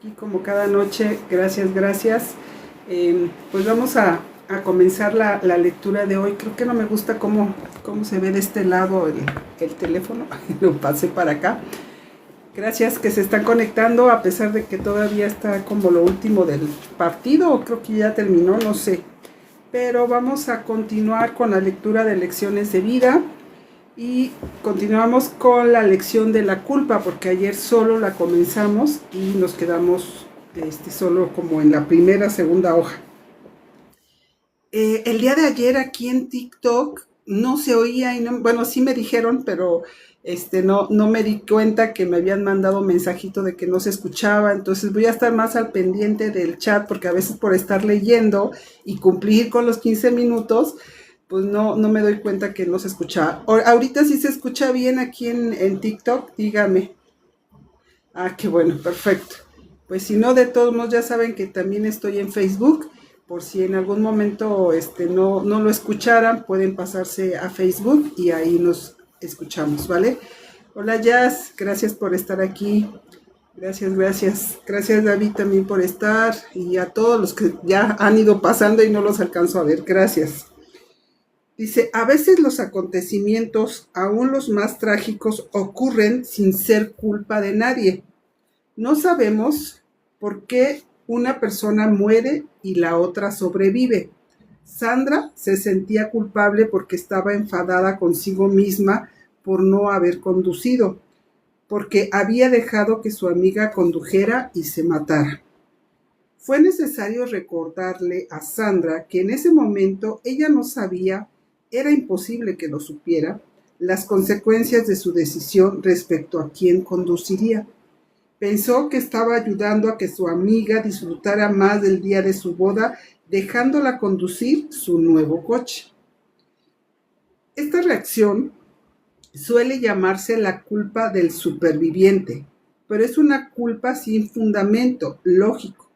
Y como cada noche, gracias. Pues vamos a comenzar la lectura de hoy. Creo que no me gusta cómo se ve de este lado el teléfono. Lo pasé para acá. Gracias que se están conectando, a pesar de que todavía está como lo último del partido, o creo que ya terminó, no sé. Pero vamos a continuar con la lectura de lecciones de vida. Y continuamos con la lección de la culpa, porque ayer solo la comenzamos y nos quedamos solo como en la segunda hoja. El día de ayer aquí en TikTok no se oía, bueno, sí me dijeron, pero no me di cuenta que me habían mandado mensajito de que no se escuchaba. Entonces voy a estar más al pendiente del chat, porque a veces por estar leyendo y cumplir con los 15 minutos, pues no me doy cuenta que no se escuchaba. Ahorita sí se escucha bien aquí en TikTok, dígame. Ah, qué bueno, perfecto. Pues si no, de todos modos ya saben que también estoy en Facebook. Por si en algún momento no lo escucharan, pueden pasarse a Facebook y ahí nos escuchamos, ¿vale? Hola Jazz, gracias por estar aquí. Gracias. Gracias David también por estar, y a todos los que ya han ido pasando y no los alcanzo a ver. Gracias. Dice, a veces los acontecimientos, aún los más trágicos, ocurren sin ser culpa de nadie. No sabemos por qué una persona muere y la otra sobrevive. Sandra se sentía culpable porque estaba enfadada consigo misma por no haber conducido, porque había dejado que su amiga condujera y se matara. Fue necesario recordarle a Sandra que en ese momento ella no sabía, era imposible que lo supiera, las consecuencias de su decisión respecto a quién conduciría. Pensó que estaba ayudando a que su amiga disfrutara más del día de su boda, dejándola conducir su nuevo coche. Esta reacción suele llamarse la culpa del superviviente, pero es una culpa sin fundamento lógico.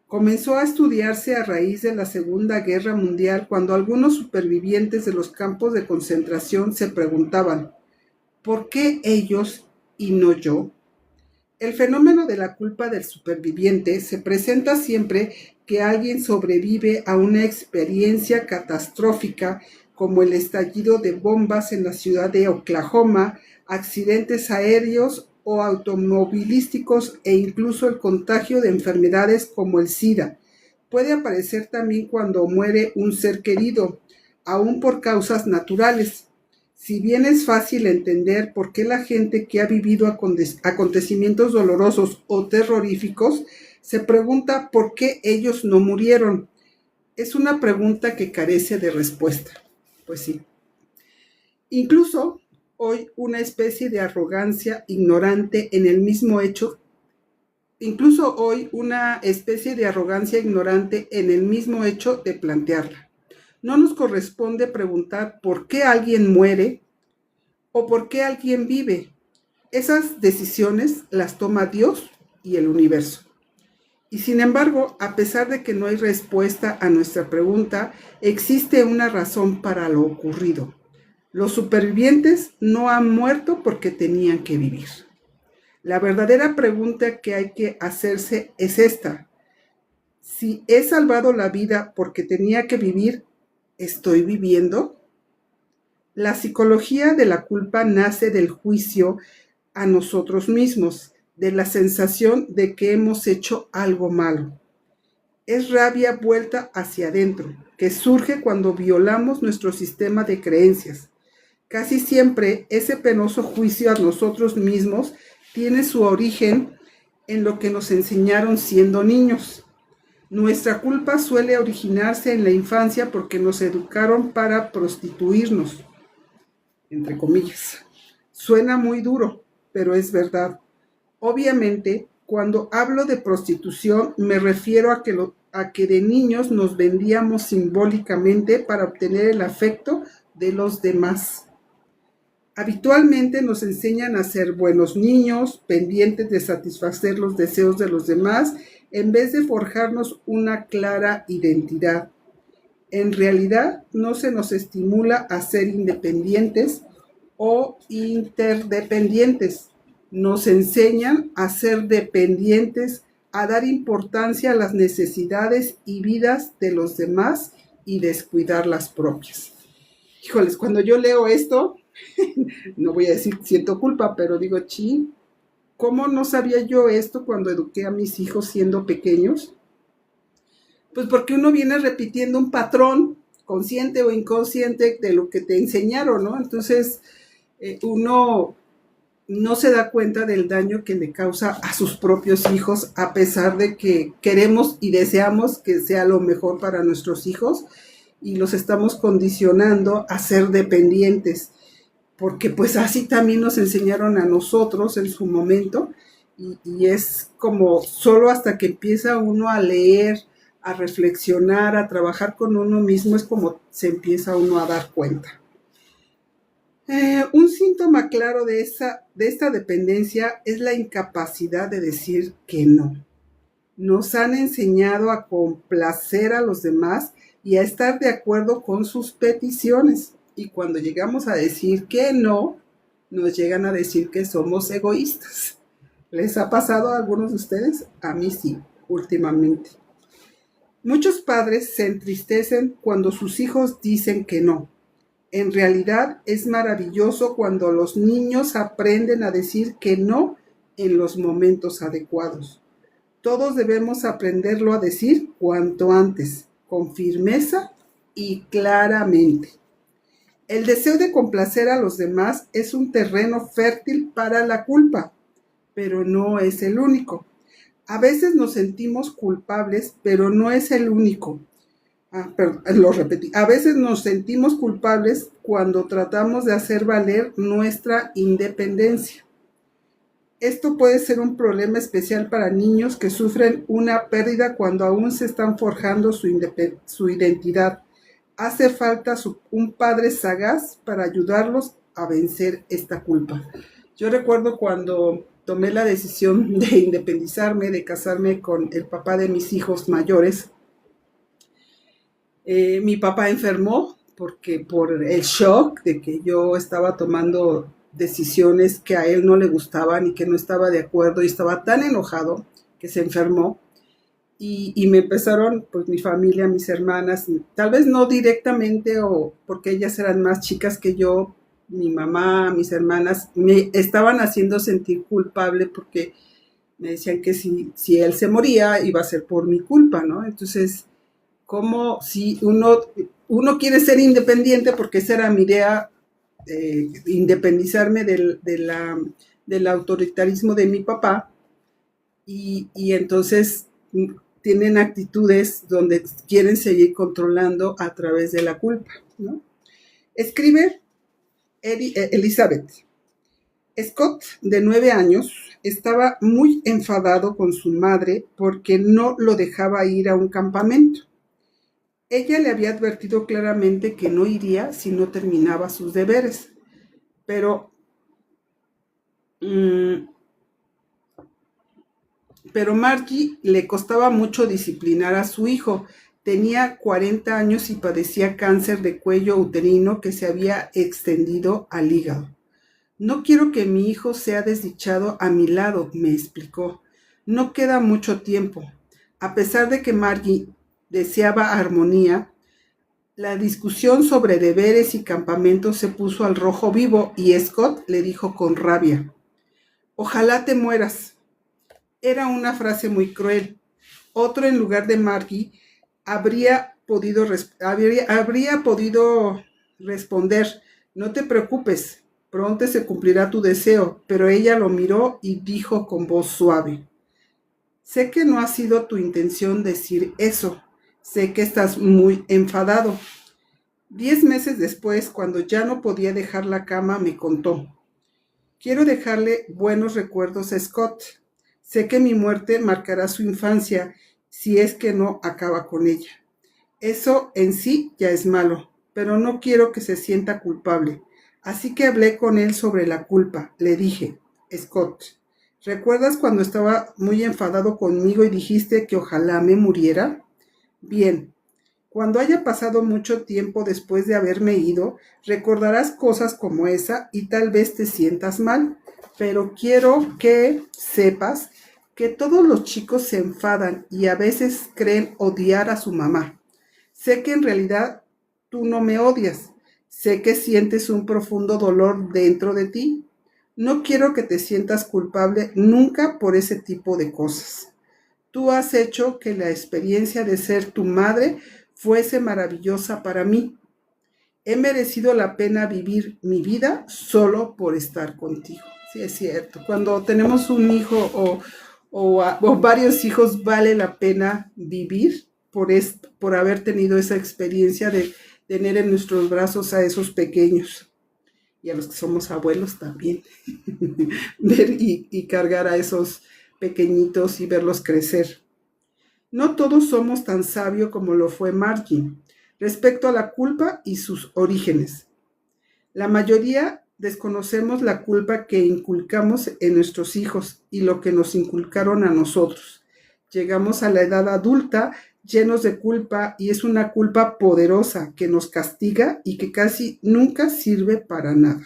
Comenzó a estudiarse a raíz de la Segunda Guerra Mundial, cuando algunos supervivientes de los campos de concentración se preguntaban, ¿por qué ellos y no yo? El fenómeno de la culpa del superviviente se presenta siempre que alguien sobrevive a una experiencia catastrófica, como el estallido de bombas en la ciudad de Oklahoma, accidentes aéreos o automovilísticos, e incluso el contagio de enfermedades como el SIDA. Puede aparecer también cuando muere un ser querido, aún por causas naturales. Si bien es fácil entender por qué la gente que ha vivido acontecimientos dolorosos o terroríficos se pregunta por qué ellos no murieron, es una pregunta que carece de respuesta. Pues sí. Incluso hoy una especie de arrogancia ignorante en el mismo hecho de plantearla. No nos corresponde preguntar por qué alguien muere o por qué alguien vive. Esas decisiones las toma Dios y el universo. Y sin embargo, a pesar de que no hay respuesta a nuestra pregunta, existe una razón para lo ocurrido. Los supervivientes no han muerto porque tenían que vivir. La verdadera pregunta que hay que hacerse es esta: si he salvado la vida porque tenía que vivir, ¿estoy viviendo? La psicología de la culpa nace del juicio a nosotros mismos, de la sensación de que hemos hecho algo malo. Es rabia vuelta hacia adentro, que surge cuando violamos nuestro sistema de creencias. Casi siempre ese penoso juicio a nosotros mismos tiene su origen en lo que nos enseñaron siendo niños. Nuestra culpa suele originarse en la infancia porque nos educaron para prostituirnos, entre comillas. Suena muy duro, pero es verdad. Obviamente, cuando hablo de prostitución, me refiero a que de niños nos vendíamos simbólicamente para obtener el afecto de los demás. Habitualmente nos enseñan a ser buenos niños, pendientes de satisfacer los deseos de los demás, en vez de forjarnos una clara identidad. En realidad, no se nos estimula a ser independientes o interdependientes. Nos enseñan a ser dependientes, a dar importancia a las necesidades y vidas de los demás y descuidar las propias. Híjoles, cuando yo leo esto, no voy a decir siento culpa, pero digo, ¿cómo no sabía yo esto cuando eduqué a mis hijos siendo pequeños? Pues porque uno viene repitiendo un patrón, consciente o inconsciente, de lo que te enseñaron, ¿no? Entonces, uno no se da cuenta del daño que le causa a sus propios hijos, a pesar de que queremos y deseamos que sea lo mejor para nuestros hijos, y los estamos condicionando a ser dependientes, porque pues así también nos enseñaron a nosotros en su momento, y es como solo hasta que empieza uno a leer, a reflexionar, a trabajar con uno mismo, es como se empieza uno a dar cuenta. Un síntoma claro de esta dependencia es la incapacidad de decir que no. Nos han enseñado a complacer a los demás y a estar de acuerdo con sus peticiones. Y cuando llegamos a decir que no, nos llegan a decir que somos egoístas. ¿Les ha pasado a algunos de ustedes? A mí sí, últimamente. Muchos padres se entristecen cuando sus hijos dicen que no. En realidad es maravilloso cuando los niños aprenden a decir que no en los momentos adecuados. Todos debemos aprenderlo a decir cuanto antes, con firmeza y claramente. El deseo de complacer a los demás es un terreno fértil para la culpa, pero no es el único. A veces nos sentimos culpables, pero no es el único. Lo repetí. A veces nos sentimos culpables cuando tratamos de hacer valer nuestra independencia. Esto puede ser un problema especial para niños que sufren una pérdida cuando aún se están forjando su identidad. Hace falta un padre sagaz para ayudarlos a vencer esta culpa. Yo recuerdo cuando tomé la decisión de independizarme, de casarme con el papá de mis hijos mayores. Mi papá enfermó porque por el shock de que yo estaba tomando decisiones que a él no le gustaban y que no estaba de acuerdo, y estaba tan enojado que se enfermó. Y me empezaron, pues mi familia, mis hermanas, tal vez no directamente o porque ellas eran más chicas que yo, mi mamá, mis hermanas, me estaban haciendo sentir culpable porque me decían que si él se moría iba a ser por mi culpa, ¿no? Entonces, como si uno quiere ser independiente, porque esa era mi idea, independizarme del autoritarismo de mi papá, y entonces tienen actitudes donde quieren seguir controlando a través de la culpa, ¿no? Escribe Elizabeth. Scott, de 9 años, estaba muy enfadado con su madre porque no lo dejaba ir a un campamento. Ella le había advertido claramente que no iría si no terminaba sus deberes, pero Margie le costaba mucho disciplinar a su hijo. Tenía 40 años y padecía cáncer de cuello uterino que se había extendido al hígado. No quiero que mi hijo sea desdichado a mi lado, me explicó. No queda mucho tiempo. A pesar de que Margie deseaba armonía, la discusión sobre deberes y campamentos se puso al rojo vivo y Scott le dijo con rabia: «Ojalá te mueras». Era una frase muy cruel. Otro en lugar de Margie habría podido responder: «No te preocupes, pronto se cumplirá tu deseo», pero ella lo miró y dijo con voz suave: «Sé que no ha sido tu intención decir eso. Sé que estás muy enfadado». 10 meses después, cuando ya no podía dejar la cama, me contó: «Quiero dejarle buenos recuerdos a Scott. Sé que mi muerte marcará su infancia si es que no acaba con ella. Eso en sí ya es malo, pero no quiero que se sienta culpable. Así que hablé con él sobre la culpa. Le dije: Scott, ¿recuerdas cuando estaba muy enfadado conmigo y dijiste que ojalá me muriera? Bien, cuando haya pasado mucho tiempo después de haberme ido, recordarás cosas como esa y tal vez te sientas mal, pero quiero que sepas que todos los chicos se enfadan y a veces creen odiar a su mamá. Sé que en realidad tú no me odias. Sé que sientes un profundo dolor dentro de ti. No quiero que te sientas culpable nunca por ese tipo de cosas. Tú has hecho que la experiencia de ser tu madre fuese maravillosa para mí. He merecido la pena vivir mi vida solo por estar contigo. Sí, es cierto. Cuando tenemos un hijo o varios hijos, vale la pena vivir por haber tenido esa experiencia de tener en nuestros brazos a esos pequeños y a los que somos abuelos también. Ver y cargar a esos pequeñitos y verlos crecer. No todos somos tan sabios como lo fue Margie respecto a la culpa y sus orígenes. La mayoría desconocemos la culpa que inculcamos en nuestros hijos y lo que nos inculcaron a nosotros. Llegamos a la edad adulta llenos de culpa y es una culpa poderosa que nos castiga y que casi nunca sirve para nada.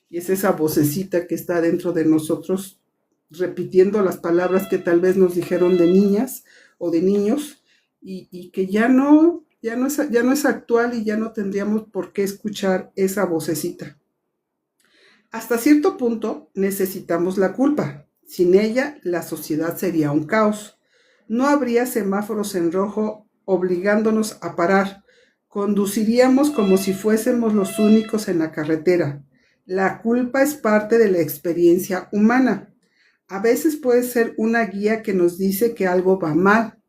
Y es esa vocecita que está dentro de nosotros repitiendo las palabras que tal vez nos dijeron de niñas o de niños y que ya no es actual y ya no tendríamos por qué escuchar esa vocecita. Hasta cierto punto necesitamos la culpa. Sin ella, la sociedad sería un caos. No habría semáforos en rojo obligándonos a parar. Conduciríamos como si fuésemos los únicos en la carretera. La culpa es parte de la experiencia humana. A veces puede ser una guía que nos dice que algo va mal.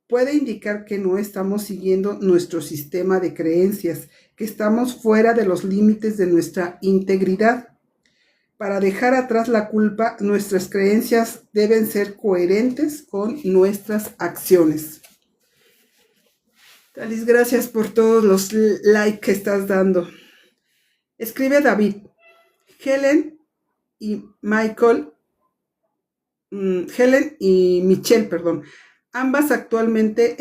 Puede indicar que no estamos siguiendo nuestro sistema de creencias, que estamos fuera de los límites de nuestra integridad. Para dejar atrás la culpa, nuestras creencias deben ser coherentes con nuestras acciones. Talis, gracias por todos los likes que estás dando. Escribe David. Helen y Michelle, ambas actualmente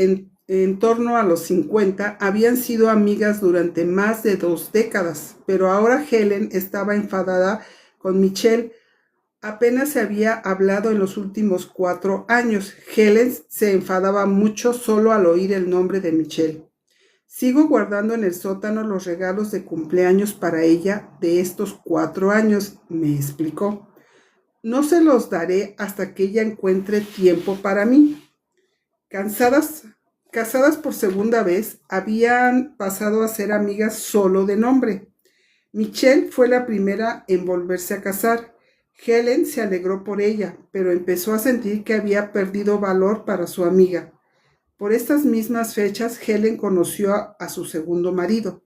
en torno a los 50, habían sido amigas durante más de 2 décadas, pero ahora Helen estaba enfadada con Michelle. Apenas se había hablado en los últimos 4 años. Helen se enfadaba mucho solo al oír el nombre de Michelle. Sigo guardando en el sótano los regalos de cumpleaños para ella de estos 4 años, me explicó. No se los daré hasta que ella encuentre tiempo para mí. Casadas por segunda vez, habían pasado a ser amigas solo de nombre. Michelle fue la primera en volverse a casar. Helen se alegró por ella, pero empezó a sentir que había perdido valor para su amiga. Por estas mismas fechas, Helen conoció a su segundo marido.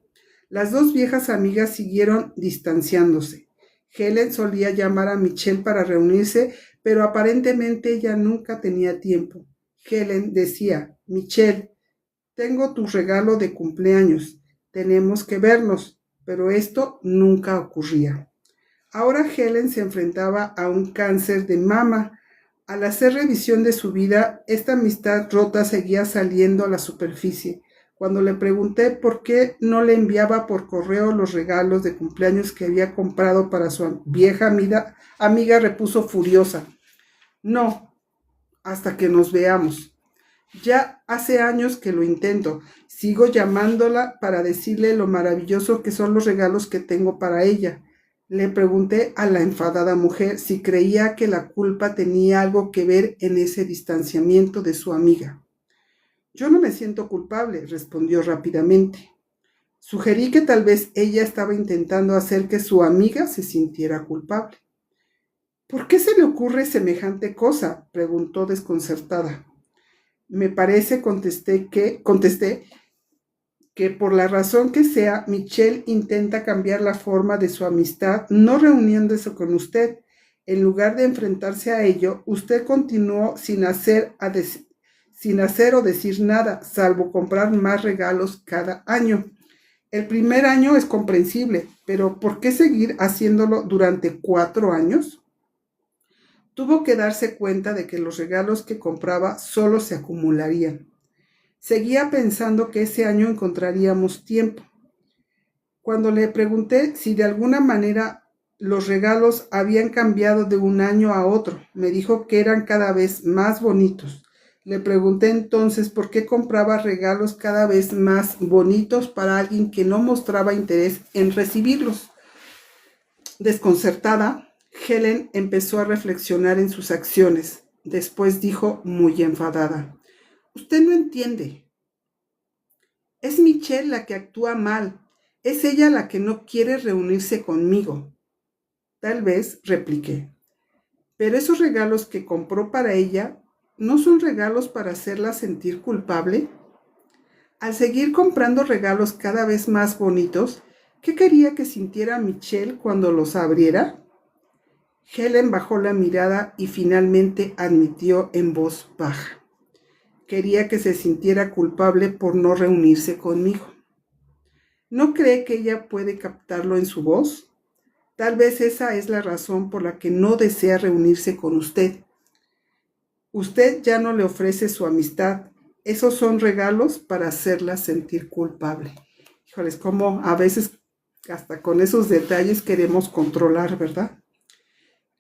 Las dos viejas amigas siguieron distanciándose. Helen solía llamar a Michelle para reunirse, pero aparentemente ella nunca tenía tiempo. Helen decía: Michelle, tengo tu regalo de cumpleaños, tenemos que vernos, pero esto nunca ocurría. Ahora Helen se enfrentaba a un cáncer de mama. Al hacer revisión de su vida, esta amistad rota seguía saliendo a la superficie. Cuando le pregunté por qué no le enviaba por correo los regalos de cumpleaños que había comprado para su vieja amiga repuso furiosa: no, hasta que nos veamos. Ya hace años que lo intento. Sigo llamándola para decirle lo maravilloso que son los regalos que tengo para ella. Le pregunté a la enfadada mujer si creía que la culpa tenía algo que ver en ese distanciamiento de su amiga. Yo no me siento culpable, respondió rápidamente. Sugerí que tal vez ella estaba intentando hacer que su amiga se sintiera culpable. ¿Por qué se le ocurre semejante cosa?, preguntó desconcertada. Me parece, contesté que por la razón que sea, Michelle intenta cambiar la forma de su amistad, no reuniéndose con usted. En lugar de enfrentarse a ello, usted continuó sin hacer o decir nada, salvo comprar más regalos cada año. El primer año es comprensible, pero ¿por qué seguir haciéndolo durante 4 años? Tuvo que darse cuenta de que los regalos que compraba solo se acumularían. Seguía pensando que ese año encontraríamos tiempo. Cuando le pregunté si de alguna manera los regalos habían cambiado de un año a otro. Me dijo que eran cada vez más bonitos. Le pregunté entonces por qué compraba regalos cada vez más bonitos para alguien que no mostraba interés en recibirlos. Desconcertada, Helen empezó a reflexionar en sus acciones. Después dijo muy enfadada: «Usted no entiende. Es Michelle la que actúa mal. Es ella la que no quiere reunirse conmigo». «Tal vez», repliqué, «pero esos regalos que compró para ella no son regalos para hacerla sentir culpable». Al seguir comprando regalos cada vez más bonitos, ¿qué quería que sintiera Michelle cuando los abriera? Helen bajó la mirada y finalmente admitió en voz baja: «Quería que se sintiera culpable por no reunirse conmigo». ¿No cree que ella puede captarlo en su voz? Tal vez esa es la razón por la que no desea reunirse con usted. Usted ya no le ofrece su amistad. Esos son regalos para hacerla sentir culpable. Híjoles, como a veces hasta con esos detalles queremos controlar, ¿verdad?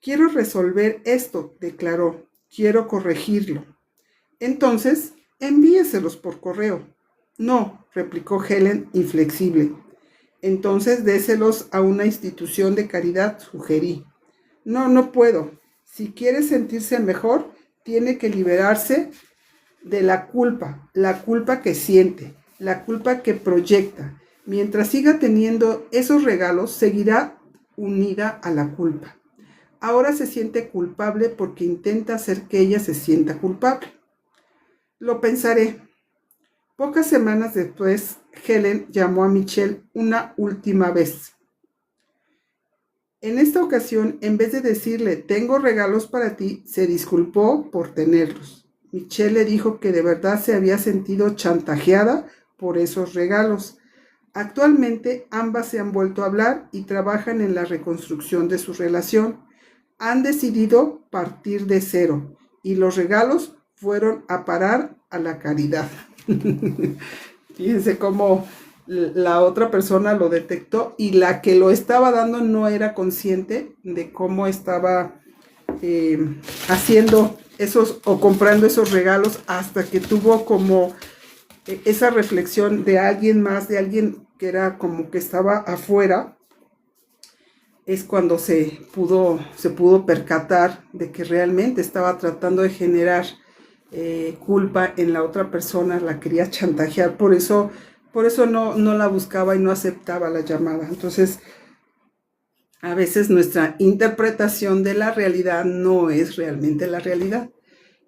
«Quiero resolver esto», declaró. «Quiero corregirlo». «Entonces, envíeselos por correo». «No», replicó Helen inflexible. «Entonces déselos a una institución de caridad», sugerí. «No, no puedo. Si quiere sentirse mejor, tiene que liberarse de la culpa que siente, la culpa que proyecta. Mientras siga teniendo esos regalos, seguirá unida a la culpa. Ahora se siente culpable porque intenta hacer que ella se sienta culpable». «Lo pensaré». Pocas semanas después, Helen llamó a Michelle una última vez. En esta ocasión, en vez de decirle «tengo regalos para ti», se disculpó por tenerlos. Michelle le dijo que de verdad se había sentido chantajeada por esos regalos. Actualmente ambas se han vuelto a hablar y trabajan en la reconstrucción de su relación. Han decidido partir de cero y los regalos fueron a parar a la caridad. Fíjense cómo la otra persona lo detectó y la que lo estaba dando no era consciente de cómo estaba haciendo esos o comprando esos regalos, hasta que tuvo como esa reflexión de alguien más, de alguien que era como que estaba afuera. Es cuando se pudo percatar de que realmente estaba tratando de generar culpa en la otra persona, la quería chantajear, por eso no la buscaba y no aceptaba la llamada. Entonces, a veces nuestra interpretación de la realidad no es realmente la realidad.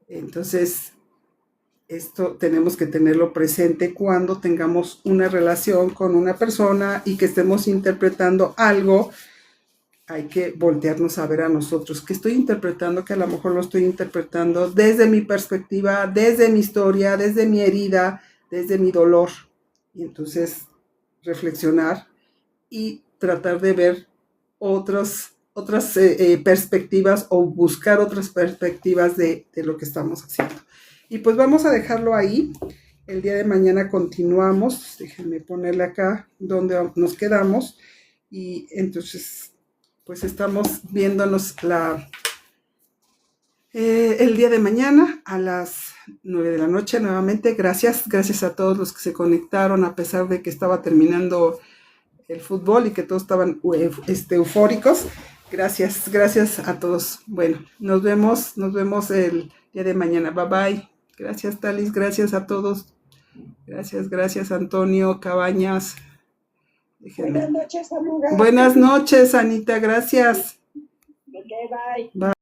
Entonces, esto tenemos que tenerlo presente cuando tengamos una relación con una persona y que estemos interpretando algo. Hay que voltearnos a ver a nosotros. ¿Qué estoy interpretando? Que a lo mejor lo estoy interpretando desde mi perspectiva, desde mi historia, desde mi herida, desde mi dolor. Y entonces reflexionar y tratar de ver otras perspectivas o buscar otras perspectivas de lo que estamos haciendo. Y pues vamos a dejarlo ahí. El día de mañana continuamos. Déjenme ponerle acá donde nos quedamos. Y entonces, pues estamos viéndonos el día de mañana a las 9 de la noche nuevamente. Gracias a todos los que se conectaron a pesar de que estaba terminando el fútbol y que todos estaban eufóricos. Gracias a todos. Bueno, nos vemos el día de mañana. Bye bye. Gracias, Talis, gracias a todos. Gracias Antonio Cabañas. Buenas noches, amiga. Buenas noches, Anita, gracias. Okay, bye. Bye.